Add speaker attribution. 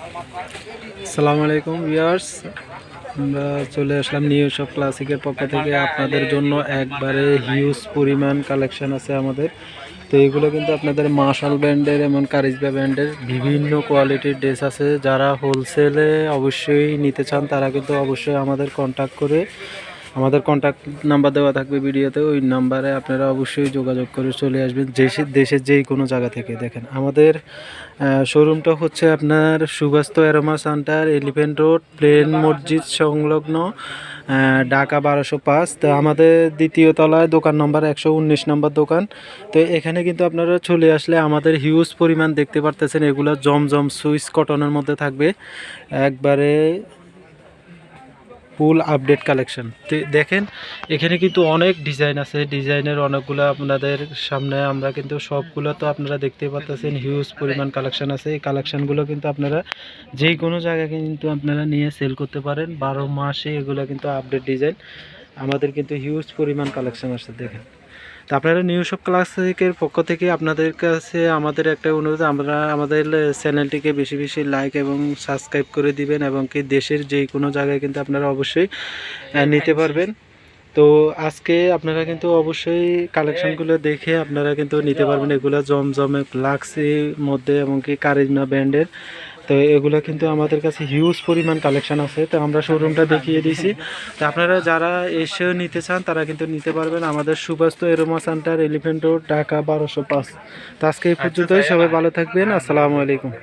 Speaker 1: আসসালামু আলাইকুম ভিউয়ার্স, আমরা চলে আসলাম নিউ শপ ক্লাসিকের পক্ষ থেকে আপনাদের জন্য একবারে হিউজ পরিমাণ কালেকশন আছে আমাদের। তো এগুলো কিন্তু আপনাদের মার্শাল ব্র্যান্ডের এমন কারিজমা ব্র্যান্ডের বিভিন্ন কোয়ালিটির ড্রেস আছে। যারা হোলসেলে অবশ্যই নিতে চান তারা কিন্তু অবশ্যই আমাদের কন্ট্যাক্ট করে, আমাদের কন্ট্যাক্ট নাম্বার দেওয়া থাকবে ভিডিওতে, ওই নাম্বারে আপনারা অবশ্যই যোগাযোগ করে চলে আসবেন দেশের যেই কোনো জায়গা থেকে। দেখেন আমাদের শোরুমটা হচ্ছে আপনার Subasta aroma centre, elephant road, প্লেন মসজিদ সংলগ্ন, ঢাকা 1205। তো আমাদের দ্বিতীয় তলায় দোকান নম্বর 119 নম্বর দোকান। তো এখানে কিন্তু আপনারা চলে আসলে আমাদের হিউজ পরিমাণ দেখতে পারতেছেন, এগুলো জমজম সুইস কটনের মধ্যে থাকবে, একবারে ফুল আপডেট কালেকশন। তো দেখেন এখানে কিন্তু অনেক ডিজাইন আছে, ডিজাইনের অনেকগুলো আপনাদের সামনে আমরা কিন্তু সবগুলো তো আপনারা দেখতে পাচ্ছেন, হিউজ পরিমাণ কালেকশন আছে। এই কালেকশনগুলো কিন্তু আপনারা যে কোনো জায়গায় কিন্তু আপনারা নিয়ে সেল করতে পারেন, 12 মাসে এগুলো কিন্তু আপডেট ডিজাইন। আমাদের কিন্তু হিউজ পরিমাণ কালেকশন আছে দেখেন। তো আপনারা নিউ শপ ক্লাসিকের পক্ষ থেকে আপনাদের কাছে আমাদের একটা অনুরোধ, আমরা আমাদের চ্যানেলটিকে বেশি বেশি লাইক এবং সাবস্ক্রাইব করে দিবেন, এবং কি দেশের যে কোনো জায়গায় কিন্তু আপনারা অবশ্যই নিতে পারবেন। তো আজকে আপনারা কিন্তু অবশ্যই কালেকশনগুলো দেখে আপনারা কিন্তু নিতে পারবেন। এগুলো জমজমে লাক্সির মধ্যে এবং কি কারিজমা ব্র্যান্ডের। তো এগুলো কিন্তু আমাদের কাছে হিউজ পরিমাণ কালেকশন আছে। তো আমরা শোরুমটা দেখিয়ে দিয়েছি। তো আপনারা যারা এসেও নিতে চান তারা কিন্তু নিতে পারবেন। আমাদের Subastu এরোমা centre, elephant road, Dhaka 1205। তো আজকে এই পর্যন্তই, সবাই ভালো থাকবেন। আসসালামু আলাইকুম।